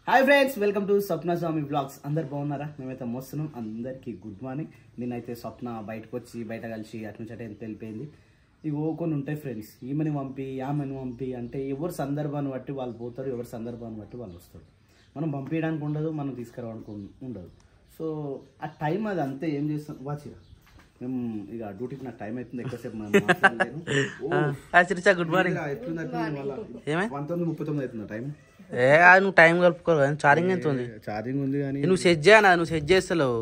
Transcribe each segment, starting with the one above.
Hi friends, welcome to Swapna Swamy blogs. అందరు బాగున్నారా? మేమైతే మోస్తున్నాం. అందరికీ గుడ్ మార్నింగ్. నేనైతే స్వప్న బయటకు వచ్చి బయట కలిసి అటు నుంచి అటే వెళ్ళిపోయింది. ఇవి కొన్ని ఉంటాయి ఫ్రెండ్స్, ఈమెని పంపి ఆమెను పంపి అంటే ఎవరి సందర్భాన్ని బట్టి వాళ్ళు పోతారు, ఎవరి సందర్భాన్ని బట్టి వాళ్ళు వస్తారు. మనం పంపించడానికి ఉండదు, మనం తీసుకురావడానికి ఉండదు. సో ఆ టైం అది అంతే. ఏం చేస్తాం వాచిరా, మేము ఇక డ్యూటీకి నాకు టైం అవుతుంది. ఎక్కువసేపు గుడ్ మార్నింగ్. 19:39 అవుతుంది టైం. నువ్వు టైం కలుపుకోవాలి. ఛార్జింగ్ ఎంత ఉంది? ఛార్జింగ్ ఉంది కానీ నువ్వు సెట్ చేయనా? నువ్వు సెట్ చేస్తలేవు.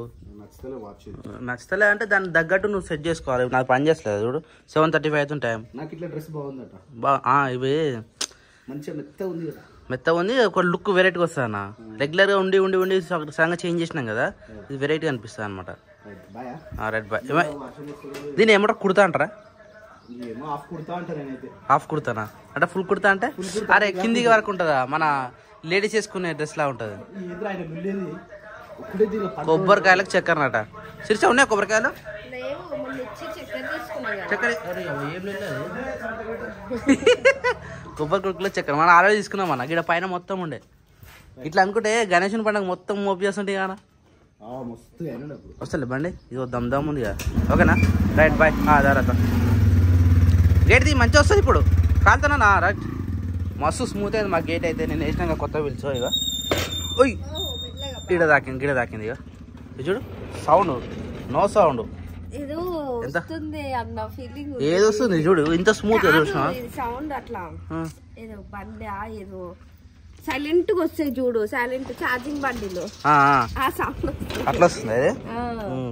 నచ్చతలే అంటే దాన్ని తగ్గట్టు నువ్వు సెట్ చేసుకోవాలి. నాకు పని చేస్తలేదు చూడు. 7:35 అవుతుంది టైం. నాకు ఇట్లా డ్రెస్ బాగుందట. ఇవి మంచిగా మెత్త ఉంది. ఒక లుక్ వెరైటీగా వస్తుంది అన్న. రెగ్యులర్ గా ఉండి ఉండి ఉండి సగంగా చేంజ్ చేసినాం కదా, ఇది వెరైటీగా అనిపిస్తుంది అనమాట. Red boy. దీన్ని ఏమంటారు, కుడతా అంటారా? హాఫ్ కుడతానా అంటే ఫుల్ కుడతా అంటే అరే కిందికి వరకు ఉంటుందా? మన లేడీస్ వేసుకునే డ్రెస్ లా ఉంటది. కొబ్బరికాయలకు చక్కెర నట. సిరిసా ఉన్నాయి కొబ్బరికాయలు? చక్కెర కొబ్బరి కొడుకులో చక్కెర మనం ఆల్రెడీ తీసుకున్నాం అన్న. ఇక్కడ పైన మొత్తం ఉండే. ఇట్లా అనుకుంటే గణేశుని పండుగ మొత్తం మోపు చేస్తుంటే కదా వస్తలే బండి. ఇదో దమ్ దమ్ ఉంది కదా. ఓకేనా, రైట్ బాయ్. దారాత గేట్ ది మంచిగా వస్తుంది. ఇప్పుడు కాలుతానా? రైట్, మస్తు స్మూత్ అయింది మా గేట్ అయితే. నేను వేసినాక కొత్త పిలుచు. ఇక ఓయ్ గిడ దాకింది. ఇక చూడు, సౌండ్ నో సౌండ్. ఏది వస్తుంది చూడు, ఇంత స్మూత్ సౌండ్. అట్లా ఏదో బండి ఏదో సైలెంట్ గా వస్తాయి చూడు, సైలెంట్ ఛార్జింగ్ బండిలో అట్లా వస్తుంది. అదే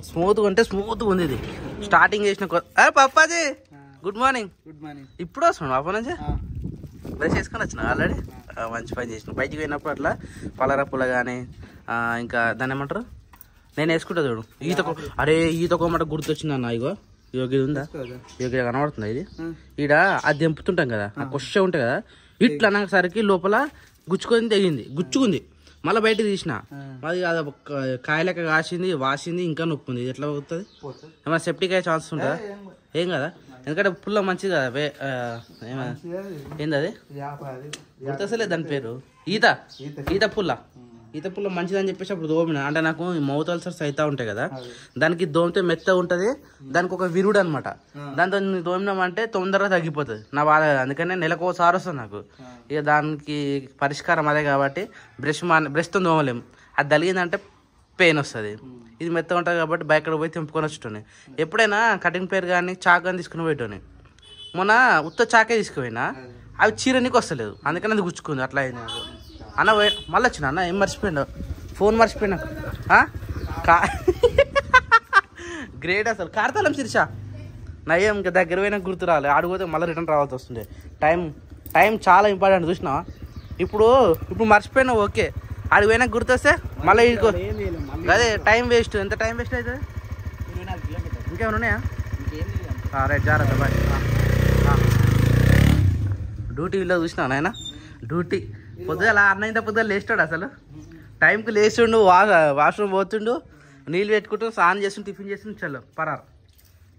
స్మూత్ గా ఉంటే స్మూత్ గా ఉంది. ఇది స్టార్టింగ్ చేసిన పప్పాజీ గుడ్ మార్నింగ్. ఇప్పుడు వస్తున్నాడు అప్పటి నుంచి బ్రష్ చేసుకొని వచ్చిన ఆల్రెడీ. మంచి పని చేసిన. బయటికి పోయినప్పుడు అట్లా పలరప్పుల కానీ ఇంకా దాన్ని ఏమంటారు, నేను వేసుకుంటా చూడు. ఈత కొమ్మట గుర్తొచ్చింది అన్న. ఇగో ఇది ఉందా, ఇది కనబడుతుందా? ఇది ఈడ అది దింపుతుంటాం కదా, ఆ కొష ఉంటాయి కదా, ఇట్లా అనేసరికి లోపల గుచ్చుకుంది. మళ్ళీ బయట తీసిన అది కాయలక కాసింది, వాసింది, ఇంకా నొప్పి ఉంది. ఇది ఎట్లా అవుతుంది? ఏమైనా సెప్టిక్ అయ్యే ఛాన్సెస్ ఉంటుందా? ఏం కదా, ఎందుకంటే పుల్ల మంచిది కదా. ఏంది అది గుర్తొస్తలే దాని పేరు. ఈత పుల్ల మంచిది అని చెప్పేసి అప్పుడు దోమిన. అంటే నాకు మౌత్ అల్సర్స్ అవుతా ఉంటాయి కదా, దానికి దోమితే మెత్తగా ఉంటది. దానికి ఒక విరుడు అనమాట. దాంతో దోమినామంటే తొందరగా తగ్గిపోతుంది నా బాధ. అందుకనే నెలకు ఒకసారి వస్తుంది నాకు. ఇక దానికి పరిష్కారం అదే కాబట్టి బ్రష్తో దోమలేము. అది తగిలిందంటే పెయిన్ వస్తుంది. ఇది మెత్తగా ఉంటుంది కాబట్టి బయట పోయి తెంపుకొని వచ్చేటోని. ఎప్పుడైనా కటింగ్ పేరు కానీ చాక్ కానీ తీసుకుని పోయేటోని. మొన్న ఉత్త చాకే తీసుకుపోయినా అవి చీరనికి వస్తలేదు, అందుకని అది గుచ్చుకుంది. అట్లా అయింది నాకు. అన్న మళ్ళీ వచ్చిన అన్న. ఏం మర్చిపోయినా? ఫోన్ మర్చిపోయినా. గ్రేట్ అసలు. కార్తాలం శిర్షా నయ్యం ఇంకా దగ్గర పోయినా గుర్తు రాలే. ఆడిపోతే మళ్ళీ రిటర్న్ రావాల్సి వస్తుండే. టైం చాలా ఇంపార్టెంట్ చూసినావా? ఇప్పుడు మర్చిపోయినా ఓకే, ఆడికి పోయినా గుర్తొస్తే మళ్ళీ అదే టైం వేస్ట్. ఎంత టైం వేస్ట్ అవుతుంది? ఇంకేమైనా ఉన్నాయా? రైట్, జాగ్రత్త బాయ్. డ్యూటీలో చూసినావు నాయన. డ్యూటీ పొద్దుగల అన్నైంత పొద్దుగల లేస్తాడు అసలు. టైంకి లేస్తుండు, వాష్రూమ్ పోతుండు, నీళ్ళు పెట్టుకుంటూ స్నానం చేస్తుండు, టిఫిన్ చేస్తుండు, చల్లు పరారు.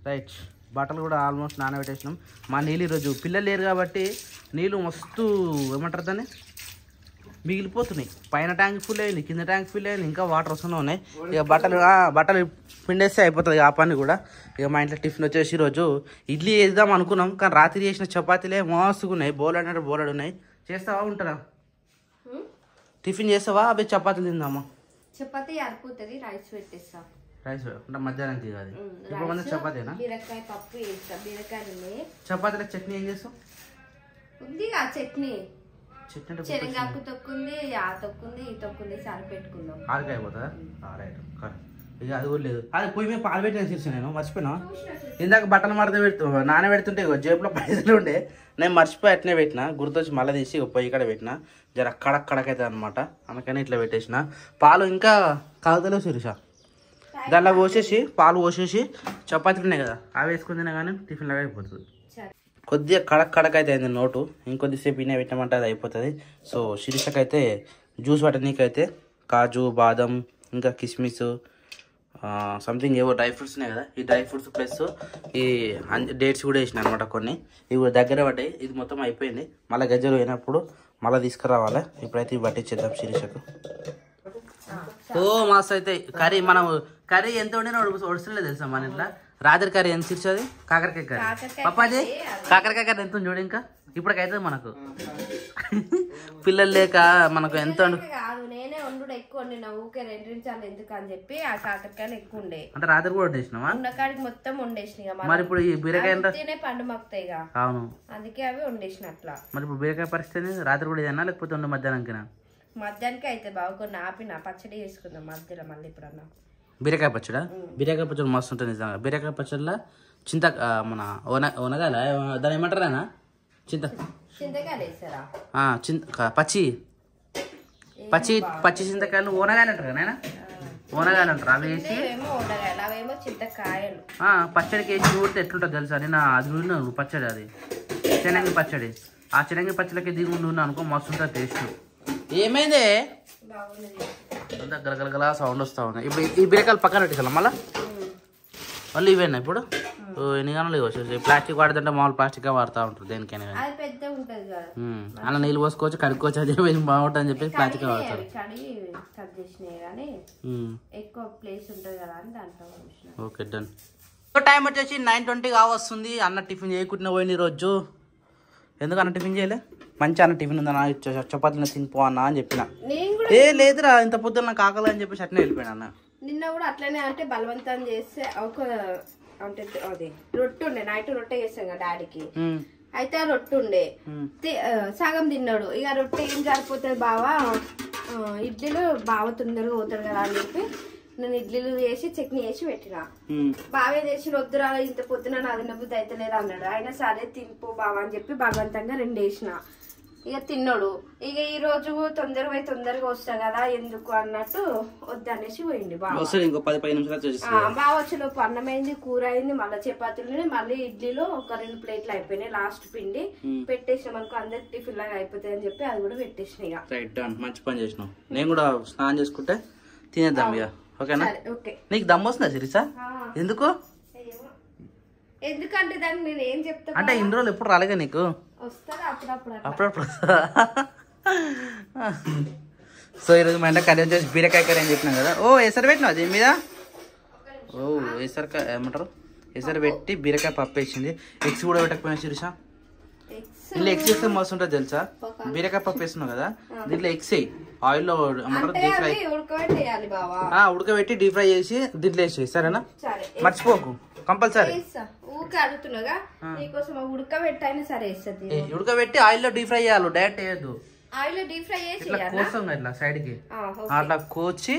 రైట్, బట్టలు కూడా ఆల్మోస్ట్ నానబెట్టేసినాం. మా నీళ్ళు ఈరోజు పిల్లలు లేరు కాబట్టి నీళ్ళు మస్తు ఏమంటారు దాన్ని మిగిలిపోతున్నాయి. పైన ట్యాంక్ ఫుల్ అయింది, కింద ట్యాంక్ ఫుల్ అయింది, ఇంకా వాటర్ వస్తూనే ఉన్నాయి. ఇక బట్టలు పిండేస్తే అయిపోతుంది ఆ పని కూడా. ఇక మా ఇంట్లో టిఫిన్ వచ్చేసి ఈరోజు ఇడ్లీ వేద్దాం అనుకున్నాం, కానీ రాత్రి చేసిన చపాతీలే మస్తుగా ఉన్నాయి. బోలెడు ఉన్నాయి. చేస్తావా? ఉంటారా? టిఫిన్ చేస్తావా? అవి చపాతీలు తిందామా? చపాతీ అయిపోతుంది, రైస్ పెట్టేస్తా. రైస్ అంటే మధ్యాహ్నం కాదు. ఇప్పుడు మంది చపాతీనా? బీరకాయ పప్పు వేస్తా. బీరకాయలు చపాతీలకు చట్నీ ఏం చేస్తావు? ఉంది చట్నీ. శనగాకు తొక్కుంది, ఆ తొక్కుంది, ఈ తొక్కుంది, సారి పెట్టుకుందాం. ఆడికాయ పోతుందా? రైట్. ఇక అది కూడా లేదు. అది పొయ్యి మీద పాలు పెట్టిన తీర్చా నేను. మర్చిపోయినా ఇందాక బట్టలు నానబెడుతుంటే జేబులో పైసలు ఉండే, నేను మర్చిపోయి అట్నే పెట్టిన. గుర్తొచ్చి మళ్ళీ తీసి పొయ్యి ఇక్కడ పెట్టిన. జర కడకడకైతే అనమాట, అందుకని ఇట్లా పెట్టేసిన. పాలు ఇంకా కాగుతలేవు శిరీష. దానిలో పాలు పోసేసి చపాతీలు ఉన్నాయి కదా, అవి వేసుకుని తినా కానీ టిఫిన్ లాగా అయిపోతుంది. కొద్దిగా కడక్ అయితే అయింది నోటు. ఇంకొద్దిసేపు ఇనే పెట్టమంటే అది అయిపోతుంది. సో శిరీషకైతే జ్యూస్ పట్టనీకైతే కాజు, బాదం, ఇంకా కిస్మిస్, సంథింగ్ ఏవో డ్రై ఫ్రూట్స్ ఉన్నాయి కదా, ఈ డ్రై ఫ్రూట్స్ ప్లస్ ఈ డేట్స్ కూడా వేసిన అనమాట కొన్ని. ఇవి దగ్గర పడ్డాయి. ఇది మొత్తం అయిపోయింది. మళ్ళీ గజ్జలు పోయినప్పుడు మళ్ళీ తీసుకురావాలి. ఇప్పుడైతే ఇవి పట్టించేద్దాం శిరీషకు. ఓ మస్తు అయితే కర్రీ. మనం కర్రీ ఎంత వండినా ఒడుస్తలేదు తెలుసా మన ఇంట్లో. రాత్రి కర్రీ ఎంత శిరీష అది? కాకరకాయ కర్రీ. పప్పాజీ కాకరకాయ కర్రీ ఎంత చూడు. ఇంకా ఇప్పటికైతే మనకు పిల్లలు లేక మనకు ఎంత నేనే వండు ఎక్కువ వండినా ఊకే 2 నిమిషాలు ఎందుకు అని చెప్పి ఆ కాకరకాయలు ఎక్కువ ఉండే. అంటే రాత్రి కూడా వండేసినావా? ఉన్నకాడికి మొత్తం వండేసిన. మరి ఇప్పుడు ఈ బీరకాయ పండు మక్కుతాయి. అవును, అందుకే అవి వండేసిన అట్లా. మరి ఇప్పుడు బీరకాయ పరిస్థితి రాత్రి కూడా ఇదేనా లేకపోతే ఉండే మధ్యాహ్నంకినా? మధ్యాహ్నానికి అయితే బాగా కొన్ని ఆపిన పచ్చడి చేసుకుందాం మధ్యలో మళ్ళీ ఇప్పుడు అన్న. బీరకాయ పచ్చడా? బీరకాయ పచ్చడి మస్తు ఉంటుంది నిజంగా. బీరకాయ పచ్చడిలో చింత మన ఓనగాయల దాని ఏమంటారా చింతకాయలు వేసారా? పచ్చి పచ్చి పచ్చి చింతకాయలు ఓనగాయలు అంటారు కదా నాయన. ఓనగాయలు అంటారు. అవి వేసి అవేమో చింతకాయలు పచ్చడికి వేసి ఊరితే ఎట్లుంటుంది తెలుసా? నేను అది నూనె పచ్చడి, అది శనగ పచ్చడి. ఆ శనగ పచ్చడికి దిగు నూనె అనుకో మస్తు ఉంటుంది టేస్ట్. ఏమైంది? అంతా గలగలగలా సౌండ్ వస్తూ ఉన్నాయి. ఇప్పుడు ఈ బీరకాయలు పక్కన పెట్టేసాం మళ్ళీ ఇవేనా ఇప్పుడు ఎన్ని గంటలు ఇవ్వచ్చు. ప్లాస్టిక్ వాడుతుంటే మామూలు ప్లాస్టిక్ వాడుతూ ఉంటారు దేనికైనా. అలా నీళ్ళు పోసుకోవచ్చు, కడుక్కోవచ్చు, అది బాగుంటుంది అని చెప్పేసి ప్లాస్టిక్ వాడతారు. Okay done. టైం వచ్చేసి 9:20 కావస్తుంది. అన్న టిఫిన్ చేయకుండా పోయింది ఈరోజు. ఎందుకు అన్న టిఫిన్ చేయలే? మంచి అన్న టిఫిన్ ఉందన్నా, చపాతీలో తినిపో అన్న అని చెప్పిన. లేదురా ఇంత పొద్దున్న నాకు ఆకలి అని చెప్పేసి అట్నే వెళ్ళిపోయాను అన్న. నిన్న కూడా అట్లనే అంటే బలవంతం చేస్తే ఒక అంటే అది రొట్టె ఉండే, నైట్ రొట్టె చేస్తాం కదా డాడీకి. అయితే ఆ రొట్టె ఉండే సగం తిన్నాడు. ఇక రొట్టె ఏం సరిపోతుంది బావా, ఇడ్లీలు బావ తొందరగా పోతాడు కదా అని చెప్పి నేను ఇడ్లీలు చేసి చట్నీ చేసి పెట్టిన. బావే చేసి వద్దురా ఇంత పొద్దున నా తినబుద్ధి అయితే లేదు అన్నాడు. అయినా సరే తినిపో బావ అని చెప్పి బలవంతంగా 2 వేసిన. ఇక తిన్నాడు. ఇక ఈ రోజు తొందరగా వస్తా కదా ఎందుకు అన్నట్టు వద్దనేసి పోయింది బావ. బావ వచ్చేలోపు అన్నమైంది, కూర అయింది, మళ్ళీ చపాతీలు, మళ్ళీ ఇడ్లీలో ఒక 2 ప్లేట్లు అయిపోయినాయి. లాస్ట్ పిండి పెట్టేసినాం అనుకో అందరికి టిఫిన్ లాగా అయిపోతాయి అని చెప్పి అది కూడా పెట్టేసిన. ఇక రైట్ మంచి పని చేసినావు. నేను కూడా స్నానం చేసుకుంటే తినేద్దాం ఇక. ఓకేనా? నీకు దమ్ వస్తుందా సిరీసా? ఎందుకు? ఎందుకంటే దాన్ని నేను ఏం చెప్తా అంటే ఇన్ని రోజులు ఎప్పుడు రాలేగా నీకు? అప్పుడప్పుడు. సో ఈరోజు మా ఇంట్లో కర్రీ వచ్చేసి బీరకాయ కర్రీ అని చెప్పినాం కదా. ఓ ఎసరు పెట్టినావు దీని మీద. ఓ ఎసరికాయ ఏమంటారు, ఎసరు పెట్టి బీరకాయ పప్పు వేసింది. ఎగ్స్ కూడా పెట్టకపోయినా శిరీష? దీంట్లో ఎగ్స్ వేస్తే మస్తు ఉంటుంది తెలుసా. బీరకాయ పప్పు వేస్తున్నావు కదా, దీంట్లో ఎగ్స్ వేయి. ఆయిల్లో ఏమంటారు డీప్ ఫ్రై ఉడకబెట్టి డీప్ ఫ్రై చేసి దీంట్లో వేసి. సరేనా? మర్చిపోకు కంపల్సరీ. ఉడకబెట్టి ఆయిల్లో డీప్ ఫ్రై చేయాలి, డైరెక్ట్ వేయద్దు. ఇట్లా కోస్తాం ఇట్లా సైడ్ కి, అట్లా కోచి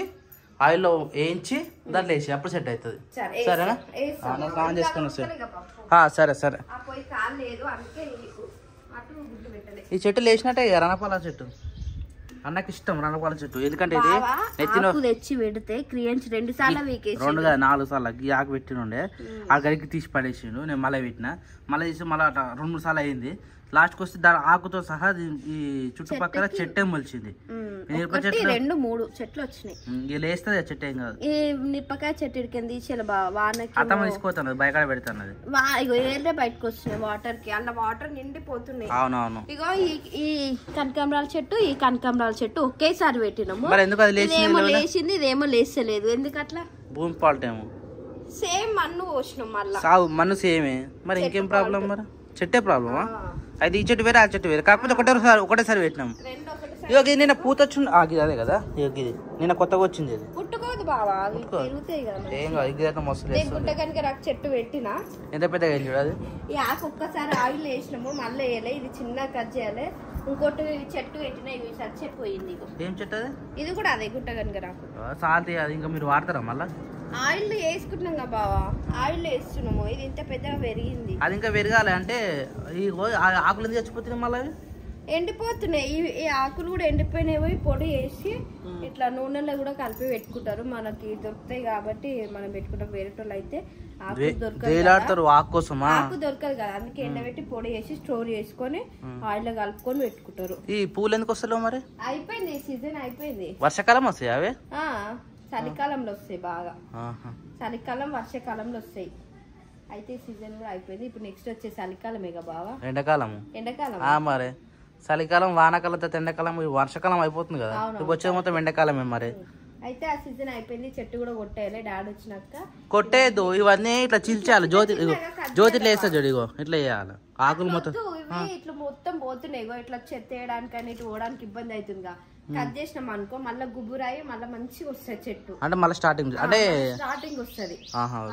ఆయిల్లో వేయించి దాంట్లో వేసి అప్పుడు సెట్ అవుతుంది. సరేనా? స్నానం చేసుకుని వస్తాయి. సరే సరే. ఈ చెట్టు లేచినట్టే రణపాల చెట్టు అన్నకి ఇష్టం. రణపాల చెట్టు ఎందుకంటే ఇది నెత్తిన తెచ్చి పెడితే 2 సార్లు 4 సార్లు ఈ ఆకు పెట్టినుండే ఆ గడికి తీసి పడేసిండు. నేను మళ్ళీ పెట్టిన, మళ్ళీ తీసి మళ్ళీ 2-3 సార్లు అయింది. లాస్ట్కి వస్తే దాని ఆకుతో సహా ఈ చుట్టుపక్కల చెట్టే మొలిచింది. 2-3 చెట్లు వచ్చినాయి. ఇలా వేస్తుంది చెట్టు ఏం కాదు. ఈ మిరపకాయ చెట్టు అత్తమ్మ తీసుకోతాను బయట పెడతాను. బయటకు వస్తున్నాయి వాటర్ కి, అలా వాటర్ నిండిపోతున్నాయి. అవునవును. ఇగో ఈ కనకాంబరాల చెట్టు, ఈ కనకాంబరాల చెట్టు ఒకేసారి పెట్టినాము. ఇదేమో లేచింది, ఇదేమో లేస్తలేదు. ఎందుకు అట్లా? భూమి ఫాల్ట్ ఏమో. సేమ్ మన్ను పోసినాం మళ్ళీ. మన్ను సేమే. మరి ఇంకేం ప్రాబ్లం? మరి చెట్టే ప్రాబ్లమా? అయితే ఈ చెట్టు వేరే ఆ చెట్టు వేరే, కాకపోతే ఒకటేసారి పెట్టినాం. ఇక నిన్న పూత వచ్చింది అదే కదా. ఇది నిన్న కొత్తగా వచ్చింది. ఇది ఏం కాదు, ఇది మస్తు చెట్టు పెట్టినా ఎంత పెద్దగా అయింది చూడాలి. ఈ ఆకు ఒక్కసారి ఆయిల్ వేసినాము, మళ్ళీ వేయలే. ఇది చిన్న కట్ చేయాలి. ఇంకోటి చెట్టు పెట్టినా ఇవి చచ్చిపోయింది. ఏం చెట్టు అది? ఇది కూడా అదే గుట్ట కనుక రాకు సాల్తీ. అది ఇంకా మీరు వాడతారా మళ్ళా? ఆయిల్ వేసుకుంటున్నాం కదా బావా, ఆయిల్ వేస్తున్నాము. ఇది ఇంత పెద్దగా పెరిగింది. అది ఇంకా పెరగాలి అంటే ఈ ఆకులు ఎందుకు చచ్చిపోతున్నాయి? మళ్ళీ ఎండిపోతున్నాయి. ఈ ఆకులు కూడా ఎండిపోయినాయి. పోయి పొడి వేసి ఇట్లా నూనెలో కూడా కలిపి పెట్టుకుంటారు. మనకి దొరుకుతాయి కాబట్టి మనం పెట్టుకుంటాం. వేరేటోళ్ళు అయితే ఆకు దొరకదు, ఆకు దొరకదు కదా, అందుకే ఎండబెట్టి పొడి వేసి స్టోర్ చేసుకొని ఆయిల్ లో కలుపుకొని పెట్టుకుంటారు. ఈ పూలు ఎందుకు వస్తలేవు మరి? అయిపోయింది, సీజన్ అయిపోయింది. వర్షాకాలం వస్తాయి అవి? చలికాలంలో వస్తాయి బాగా. చలికాలం వర్షాకాలంలో వస్తాయి. అయితే సీజన్ కూడా అయిపోయింది. ఇప్పుడు నెక్స్ట్ వచ్చే చలికాలమే కదా బావా. ఎండాకాలం. ఎండాకాలం మరి చలికాలం వానాకాలం ఎండాకాలం వర్షాకాలం అయిపోతుంది కదా ఇప్పుడు వచ్చేది మొత్తం ఎండాకాలమే మరి అయితే ఆ సీజన్ అయిపోయింది చెట్టు కూడా కొట్టేయాలి డాడీ వచ్చినాక కొట్టేయద్దు ఇవన్నీ ఇట్లా చిల్చాలి జ్యోతిలో వేస్తా చూడు ఇగో ఇట్లా వేయాలి ఆకులు మొత్తం ఇవి ఇట్లా మొత్తం పోతున్నాయి ఇట్లా చెత్త వేయడానికి ఇటు పోవడానికి ఇబ్బంది అవుతుందిగా కట్ చేసినాం అనుకో మళ్ళీ గుబురాయి మళ్ళీ మంచిగా వస్తుంది చెట్టు అంటే మళ్ళీ స్టార్టింగ్ వస్తుంది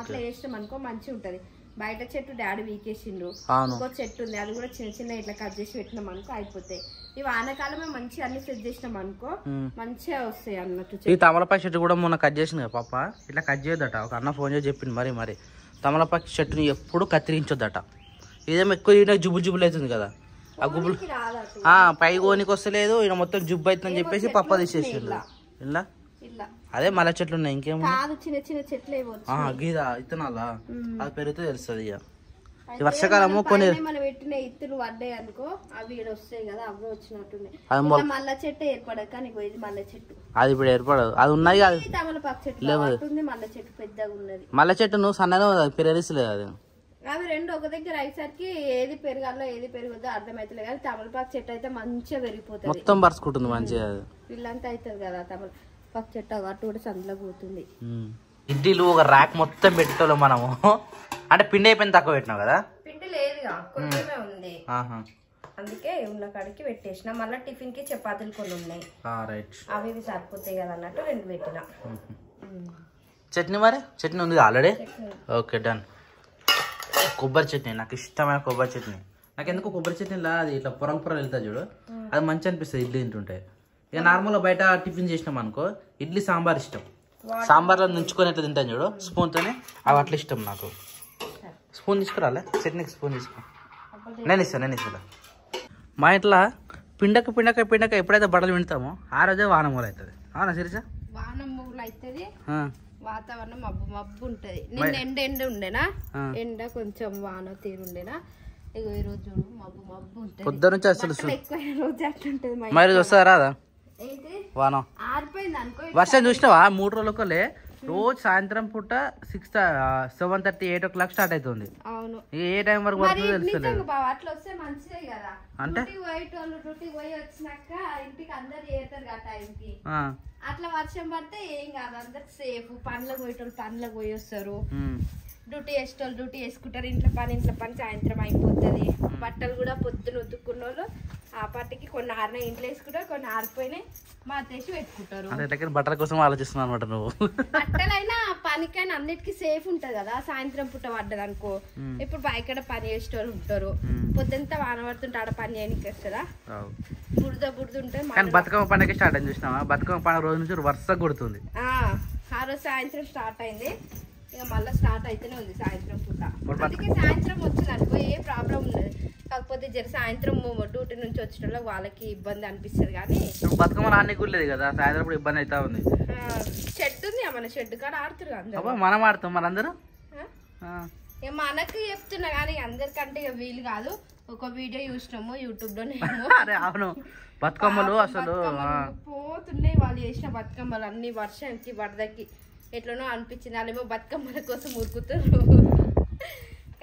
అట్లా వేసినాం అనుకో మంచిగా ఉంటది బయట చెట్టు డాడీ వీకేసిండు ఇంకో చెట్టు ఉంది అది కూడా చిన్న చిన్న ఇట్లా కట్ చేసి పెట్టినాం అనుకో అయిపోతాయి ఈ వానకాలమే మంచిగా అన్ని సెట్ చేసినాం అనుకో మంచిగా వస్తాయి అన్నట్టు. ఈ తమలపాకు చెట్టు కూడా మొన్న కట్ చేసింది కదా పాప ఇట్లా కట్ చేయొద్దట ఒక అన్న ఫోన్ చేసి చెప్పింది మరి తమలపాకు చెట్టుని ఎప్పుడు కత్తిరించొద్దట ఇదేమో ఎక్కువ జుబ్బు జుబ్బులు అవుతుంది కదా ఆ గుబ్బులు పై గోనికి వస్తలేదు ఈయన మొత్తం జుబ్బు అవుతుందని చెప్పేసి పప్ప తీసేసిండు ఇలా అదే మల్లె చెట్లు ఉన్నాయి ఇంకేమో చిన్న చిన్న చెట్లు గీదా ఇత్తనాలా అది పెరిగితే తెలుస్తుంది ఇక ఈ వర్షాకాలము కొన్ని మనం పెట్టిన ఇత్తులు పడ్డాయి అనుకో అవి వస్తాయి కదా అవి వచ్చినట్టున్నాయి మల్లె చెట్టు ఏర్పడదు కానీ ఇది మల్లె చెట్టు అది ఇప్పుడు ఏర్పడదు అది ఉన్నది కాదు తమలపాకు చెట్టు మల్లె చెట్టు పెద్దగా ఉన్నది మల్లె చెట్టు నువ్వు సన్నగా పెరగలేదు అది అవి రెండు ఒక దగ్గర అయ్యేసరికి ఏది పెరగాలో ఏది పెరుగుద్దో అర్థమైతలే కానీ తమలపాకు చెట్టు అయితే మంచిగా పెరిగిపోతుంది మొత్తం పరుచుకుంటుంది మంచిగా పిల్లంతా అవుతుంది కదా తమలపాకు చెట్టు అటు కూడా సందులో పోతుంది. ఇడ్లీలు ఒక ర్యాక్ మొత్తం పెట్టేటోళ్ళం మనము అంటే పిండి అయిపోయింది తక్కువ పెట్టినావు కదా పిండి లేదుగా కొంచెమే ఉంది అందుకే ఉన్న కాడికి పెట్టేసిన మళ్ళీ టిఫిన్ కి చపాతీలు కొన్ని ఉన్నాయి అవి సరిపోతాయి కదా అన్నట్టు రెండు పెట్టిన. చట్నీ మరి చట్నీ ఉంది ఆల్రెడీ ఓకే డన్. కొబ్బరి చట్నీ నాకు ఇష్టమైన కొబ్బరి చట్నీ నాకు ఎందుకు కొబ్బరి చట్నీలా అది ఇట్లా పొరలు వెళ్తా చూడు అది మంచి అనిపిస్తుంది ఇడ్లీ తింటుంటే. ఇక నార్మల్గా బయట టిఫిన్ చేసినాం అనుకో ఇడ్లీ సాంబార్ ఇష్టం సాంబార్లో నుంచుకొని ఎట్లా తింటాను చూడు స్పూన్తోనే అవి అట్లా ఇష్టం నాకు. స్పూన్ తీసుకురాలే చట్నీకి స్పూన్ తీసుకో నేను ఇస్తాను. మా ఇంట్లో పిండక ఎప్పుడైతే బట్టలు వింటామో ఆ రోజే వానమూలు అవుతుంది అవునా శిరీష వానమూలు అవుతుంది వాతావరణం మబ్బు మబ్బు ఉంటది. నిన్న ఎండ ఉండేనా ఎండ కొంచెం వాన తీరుండేనా ఇక ఈ రోజు మబ్బు మబ్బు ఉంటది పొద్దు నుంచి అసలు ఎక్కువ రోజు అట్లుంటది. మరి వస్తుందా రాదా వాన ఆరిపోయింది అనుకో వర్షం చూసినావా 3 రోజులకోలే రోజు సాయంత్రం పూట 7:30 8 o'clock స్టార్ట్ అవుతుంది. అవును ఏ టైం వరకు తెలుస్తలేదు అట్లా వస్తే మంచిదే కదా అంటే డ్యూటీ పోయి వచ్చినాక ఇంటికి అందరు చేరుతారు కదా టైంకి అట్లా వర్షం పడితే ఏం కాదు అందరికి సేఫ్ పనులకు పోయేటోళ్ళు పనులకు పోయి వస్తారు డ్యూటీ వేసేటోళ్ళు డ్యూటీ వేసుకుంటారు ఇంట్లో పని సాయంత్రం అయిపోతుంది. బట్టలు కూడా పొద్దున ఉతుక్కున్న వాళ్ళు ఆ పాటికి కొన్ని ఆరిన ఇంట్లో వేసుకుంటారు కొన్ని ఆరిపోయినాయి మాతేసి పెట్టుకుంటారు. బట్టల కోసం ఆలోచిస్తున్నావు అనమాట నువ్వు. బట్టలైనా పనికైనా అన్నిటికీ సేఫ్ ఉంటది కదా సాయంత్రం పూట పడ్డది అనుకో ఇప్పుడు బయట పని చేసేటోళ్ళు ఉంటారు పొద్దుంతా వాన పడుతుంటే ఆడ పని చేయడానికి వస్తుందా బురద ఉంటే. బతుకమ్మ పండుగ స్టార్ట్ అయింది చూసినావా బతుకమ్మ పండుగ రోజు నుంచి వరుసగా కొడుతుంది. ఆ రోజు సాయంత్రం స్టార్ట్ అయింది ఇక మళ్ళీ స్టార్ట్ అయితేనే ఉంది సాయంత్రం పూట. అందుకే సాయంత్రం వచ్చింది అనుకో ఏ ప్రాబ్లం ఉండదు కాకపోతే సాయంత్రం డ్యూటీ నుంచి వచ్చిన వాళ్ళకి ఇబ్బంది అనిపిస్తుంది కానీ బతుకమ్మ రాని కూడలేదు కదా సాయంత్రం కూడా ఇబ్బంది అవుతా ఉంది. షెడ్ ఉంది మన షెడ్ కాడ ఆడుతున్నారు అందరూ మనం ఆడుతాం మనందరూ మనకు చెప్తున్నా కానీ అందరికంటే ఇక వీలు కాదు. ఒక వీడియో చూసినాము యూట్యూబ్ లో అవును బతుకమ్మలు అసలు పోతున్నాయి వాళ్ళు చేసిన బతుకమ్మలు అన్ని వర్షానికి వరదకి ఎట్లనో అనిపించింది వాళ్ళేమో బతుకమ్మల కోసం ఉరుకుతారు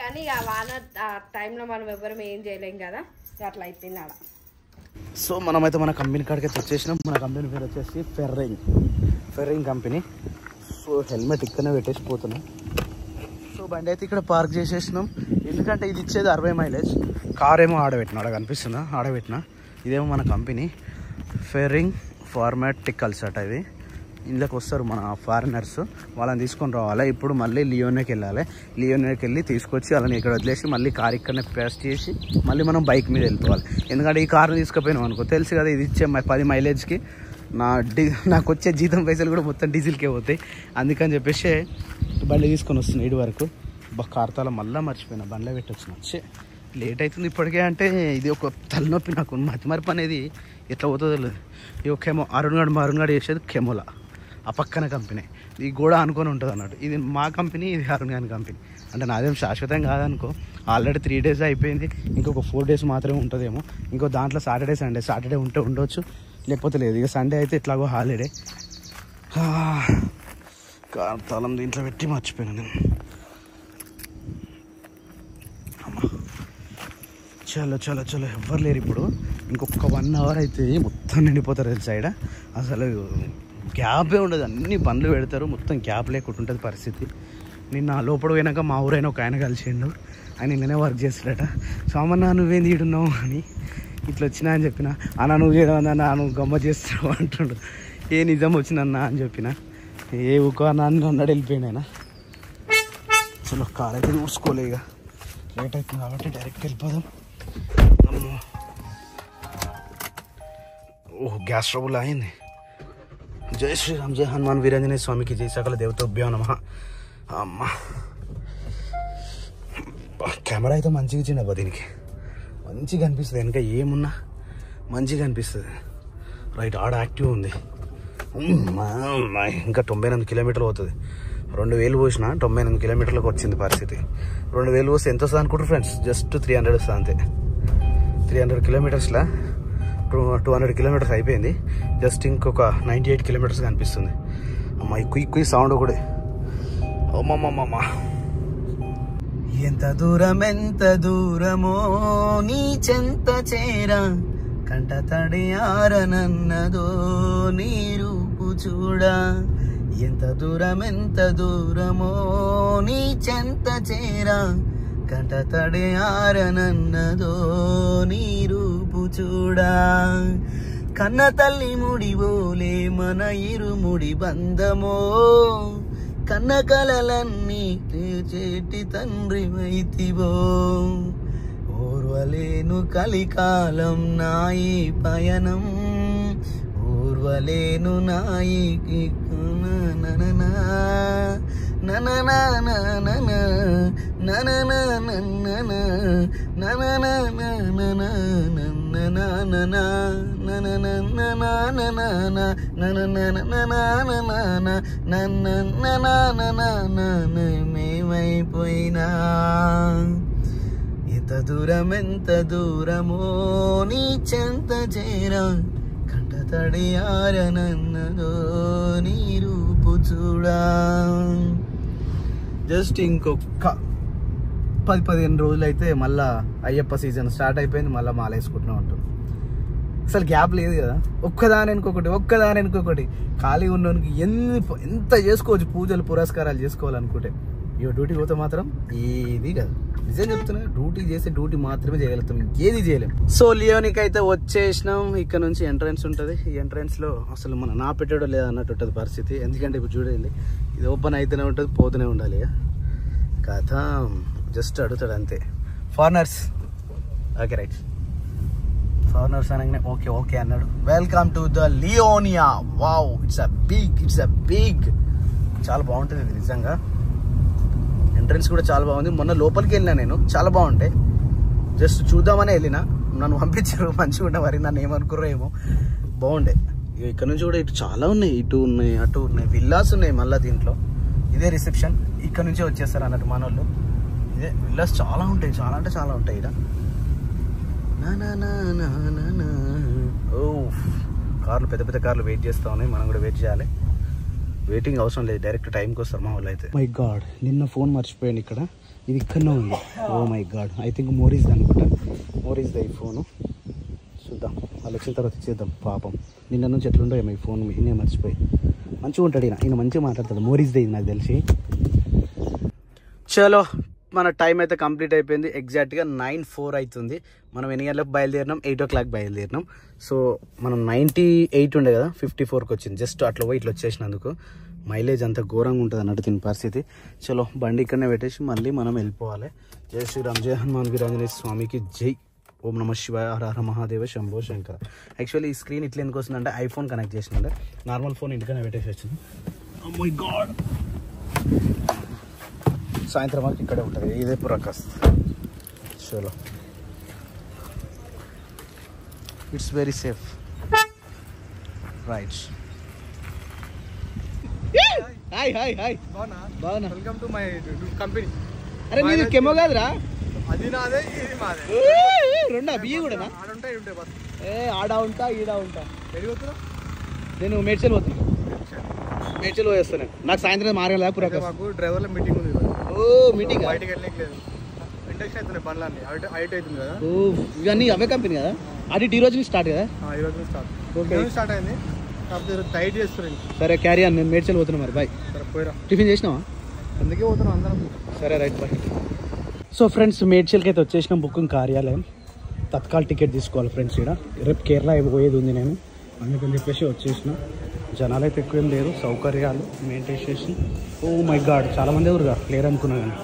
కానీ ఆ వాన ఆ టైంలో మనం ఎవరం ఏం చేయలేం కదా అట్లా అయిపోయింది ఆడ. సో మనమైతే మన కంపెనీ కాడికి వచ్చేసినాం. మన కంపెనీ పేరు వచ్చేసి ఫెర్రింగ్ కంపెనీ. సో హెల్మెట్ ఇక్కడనే పెట్టేసి పోతున్నాం. సో బండి అయితే ఇక్కడ పార్క్ చేసేసినాం ఎందుకంటే ఇది ఇచ్చేది 60 మైలేజ్. కార్ ఏమో ఆడబెట్టిన ఆడ కనిపిస్తుందా ఆడబెట్టిన ఇదేమో మన కంపెనీ ఫెర్రింగ్ ఫార్మాటికల్స్ అట. ఇవి ఇందులోకి వస్తారు మన ఫారినర్స్ వాళ్ళని తీసుకొని రావాలి. ఇప్పుడు మళ్ళీ లియోనేకి వెళ్ళాలి. లియోనేకి వెళ్ళి తీసుకొచ్చి వాళ్ళని ఇక్కడ వదిలేసి మళ్ళీ కార్ ఇక్కడనే ప్రెస్ చేసి మళ్ళీ మనం బైక్ మీద వెళ్ళిపోవాలి. ఎందుకంటే ఈ కార్ని తీసుకుపోయినాం అనుకో తెలుసు కదా ఇది ఇచ్చే 10 మైలేజ్కి నాకు వచ్చే జీతం పైసలు కూడా మొత్తం డీజిల్కే పోతాయి. అందుకని చెప్పేసి బండి తీసుకొని వస్తున్నాయి ఇటు వరకు. కార్తాల మళ్ళీ మర్చిపోయినా బండ్లో పెట్టొచ్చిన వచ్చే లేట్ అవుతుంది ఇప్పటికే. అంటే ఇది ఒక తలనొప్పి నాకు మతిమరపు అనేది ఎట్లా పోతుందో తెలియదు. ఇది ఒక అరుణ్ గడ్ చేసేది కెమోలా ఆ పక్కన కంపెనీ ఇది కూడా అనుకొని ఉంటుంది అన్నట్టు. ఇది మా కంపెనీ ఇది అరుణ్ గడ్ కంపెనీ. అంటే నాదేం శాశ్వతం కాదనుకో ఆల్రెడీ 3 days అయిపోయింది ఇంకొక 4 days మాత్రమే ఉంటుందేమో. ఇంకో దాంట్లో సాటర్డే ఉంటే ఉండొచ్చు లేకపోతే లేదు. ఇక సండే అయితే ఎట్లాగో హాలిడే. తాళం దీంట్లో పెట్టి మర్చిపోయాను నేను. చలో ఎవ్వరు లేరు ఇప్పుడు. ఇంకొక 1 అవర్ అయితే మొత్తం నిండిపోతారు తెలుసా ఇక్కడ. అసలు గ్యాపే ఉండదు, అన్ని పనులు పెడతారు, మొత్తం గ్యాప్ లేకుండా ఉంటుంది పరిస్థితి. నిన్న లోపల పోయినాక మా ఊరైన ఒక ఆయన కలిసిండు, ఆయన నిన్ననే వర్క్ చేస్తాడట. సోమన్న నువ్వేం తీడున్నావు అని ఇట్లా వచ్చినా అని చెప్పిన. అన్న నువ్వు చేయడం నువ్వు గమ్మ చేస్తున్నావు అంటుండు. ఏ నిజం వచ్చిందన్నా అని చెప్పిన. ఏ ఊకో అన్న అన్నాడు, వెళ్ళిపోయాడు ఆయన. అసలు కార్ అయితే చూసుకోలే, ఇక లేట్ అవుతుంది కాబట్టి డైరెక్ట్ వెళ్ళిపోదాం. ఓహ్ గ్యాస్ ట్రబుల్ అయింది. జై శ్రీరామ్, జై హనుమాన్ వీరాంజనేయ స్వామికి, జై సకల దేవతోభ్యో నమః. అమ్మ కెమెరా అయితే మంచిగా ఇచ్చిండబ్బా, దీనికి మంచిగా అనిపిస్తుంది, వెనక ఏమున్నా మంచిగా అనిపిస్తుంది. రైట్ ఆడ యాక్టివ్ ఉంది. ఇంకా 98 కిలోమీటర్లు అవుతుంది. 2000 పోసిన 98 కిలోమీటర్లకు వచ్చింది పరిస్థితి. 2000 పోస్తే ఎంత వస్తుంది అనుకుంటారు ఫ్రెండ్స్? జస్ట్ 300 వస్తుంది అంతే. 300 కిలోమీటర్స్లో 200 కిలోమీటర్స్ అయిపోయింది. జస్ట్ ఇంకొక 98 కిలోమీటర్స్ కనిపిస్తుంది. అమ్మ క్విక్ సౌండ్ కూడా. అమ్మమ్మమ్మ ఎంత దూరమో నీ చెంత చేరా, కంట తడి ఆరనన్నదో నీ రూపు చూడా. ఎంత దూరమో నీ చెంత చేరా, కంట తడి ఆరనన్నదో నీ రూపు చూడా. కన్న తల్లి ముడివోలే మన ఇరుముడి బంధమో, కన్న కలలన్నీ చేటి తండ్రి వైతివో. ఓర్వలేను కలికాలం నాయి పయనం, ఓర్వలేను నాయి నననా నననా నననా నననా నననా నననా నననా మేమైపోయినా. ఎంత దూరమో నీ చెంత చేరా, కంట తడి ఆరనన్నదో నీ రూపు చూడా. జస్ట్ ఇంకొక 10-15 రోజులు అయితే మళ్ళీ అయ్యప్ప సీజన్ స్టార్ట్ అయిపోయింది. మళ్ళీ మాల వేసుకుంటూనే ఉంటాం. అసలు గ్యాప్ లేదు కదా, ఒక్కదాని ఇంకొకటి ఖాళీ ఉన్నోనికి ఎంత చేసుకోవచ్చు, పూజలు పురస్కారాలు చేసుకోవాలనుకుంటే. ఇక డ్యూటీ పోతే మాత్రం ఏది కాదు. నిజం చెప్తున్నా, డ్యూటీ మాత్రమే చేయగలుగుతాం, ఇంకేది చేయలేం. సో లియోనికి అయితే వచ్చేసినాం. ఇక్కడ నుంచి ఎంట్రన్స్ ఉంటుంది. ఈ ఎంట్రన్స్లో అసలు మన నా పెట్టాడో లేదా అన్నట్టు ఉంటుంది పరిస్థితి. ఎందుకంటే ఇప్పుడు చూడండి, ఇది ఓపెన్ అయితేనే ఉంటుంది, పోతూనే ఉండాలి. కథ జస్ట్ అడుగుతాడు అంతే. ఫారినర్స్ ఓకే రైట్, ఫారినర్స్ అనగానే ఓకే అన్నాడు. Welcome to the Leonia. Wow, it's a big చాలా బాగుంటుంది ఇది నిజంగా. ఎంట్రన్స్ కూడా చాలా బాగుంది. మొన్న లోపలికి వెళ్ళినా నేను, చాలా బాగుంటాయి. జస్ట్ చూద్దామనే వెళ్ళినా, నన్ను పంపించారు. మంచిగా ఉండే, మరి నన్ను ఏమనుకుర్రో ఏమో, బాగుండే. ఇక్కడ నుంచి కూడా ఇటు చాలా ఉన్నాయి, ఇటు ఉన్నాయి, అటు ఉన్నాయి, విల్లాస్ ఉన్నాయి. మళ్ళీ దీంట్లో ఇదే రిసెప్షన్, ఇక్కడ నుంచే వచ్చేస్తారు అన్నట్టు మన వాళ్ళు. ఇదే విల్లాస్ చాలా ఉంటాయి, చాలా అంటే చాలా ఉంటాయి ఇక్కడ. ఓ కార్లు, పెద్ద కార్లు వెయిట్ చేస్తూ ఉన్నాయి. మనం కూడా వెయిట్ చేయాలి. వెయిటింగ్ అవసరం లేదు, డైరెక్ట్ టైంకి వస్తారు మా వాళ్ళు అయితే. మై గాడ్, నిన్న ఫోన్ మర్చిపోయాను ఇక్కడ. ఇది ఇక్కడనే ఉంది. Oh my god, I think మోరీస్ అనుకుంటా. మోరీస్ ద ఈ ఫోను. చూద్దాం, వాళ్ళు వచ్చిన తర్వాత ఇచ్చేద్దాం. పాపం నిన్న నుంచి ఎట్లుండో ఏమో ఈ ఫోన్ ఈయనే మర్చిపోయి. మంచిగా ఉంటాడు ఈయన మంచిగా మాట్లాడతాడు. మోరీస్ ద ఇది నాకు తెలిసి. చలో, మన టైం అయితే కంప్లీట్ అయిపోయింది. ఎగ్జాక్ట్గా 9:04 అవుతుంది. మనం ఎన్ని గంటలకు బయలుదేరినాం? 8 o'clock బయలుదేరినాం. సో మనం 98 ఉండే కదా, 54కి వచ్చింది. జస్ట్ అట్లా పోయి ఇట్లా వచ్చేసినందుకు. మైలేజ్ అంత ఘోరంగా ఉంటుంది అన్నట్టు తిని పరిస్థితి. చలో, బండి ఇక్కడనే పెట్టేసి మళ్ళీ మనం వెళ్ళిపోవాలి. జై శ్రీరామ్, జై హనుమాన్ వీరాంజనేయ స్వామికి జై. ఓం నమ శివాయ, హర హర మహాదేవ, శంభో శంకర. యాక్చువల్లీ ఈ స్క్రీన్ ఇట్లా ఎందుకు వస్తుందంటే ఐఫోన్ కనెక్ట్ చేసినంటే, నార్మల్ ఫోన్ ఇంటికనే పెట్టేసి వచ్చింది. ఓ మై గాడ్, సాయంత్రం వరకు ఇక్కడే ఉంటుంది. ఇదే పురకాస్. చలో, it's very safe. Right. Hi బాగున్నా. Welcome to my company. అరే మీది కెమో కాదురా? అది నాదే, ఇది మాదే. రెండా బియ్య కూడా? ఆడుంటాయి బస్. ఆడ ఉంటా, ఈడ ఉంటా. ఎడిపోతున్నా? నేను మేడ్చల్ పోతున్నా. మేడ్చల్ పోయేస్తాను. నాకు సాయంత్రం మారగలదా పురకాస్? మాకు డ్రైవర్ల మీటింగ్ ఉంది. ఓ మీటింగ్, బయటకి వెళ్ళలేదు. ఇండక్షన్ అవుతున్నాయి బండ్లు అన్ని హైట్ అవుతుంది కదా. ఇవన్నీ అవే కంపెనీ కదా. అది ఈ రోజు స్టార్ట్ కదా. ఈ రోజు స్టార్ట్ అయింది. కాకపోతే టైట్ చేస్తారు. సరే క్యారీ అని నేను మేడ్చల్ పోతున్నా మరి. బాయ్. సరే పోయిరా. టిఫిన్ చేసినావా? అందుకే పోతున్నాం అందరం. సరే రైట్ బాయ్. సో ఫ్రెండ్స్ మేడ్చల్కి అయితే వచ్చేసినాం. బుకింగ్ కార్యాలయం. తత్కాల్ టికెట్ తీసుకోవాలి ఫ్రెండ్స్. ఇక్కడ రేపు కేరళ పోయేది ఉంది నేను, అందుకని చెప్పేసి వచ్చేసిన. జనాలు అయితే ఎక్కువ ఏం లేరు. సౌకర్యాలు మెయింటైన్ చేసి. ఓ మై గాడ్ చాలామంది ఎవరుగా లేరు అనుకున్నా కానీ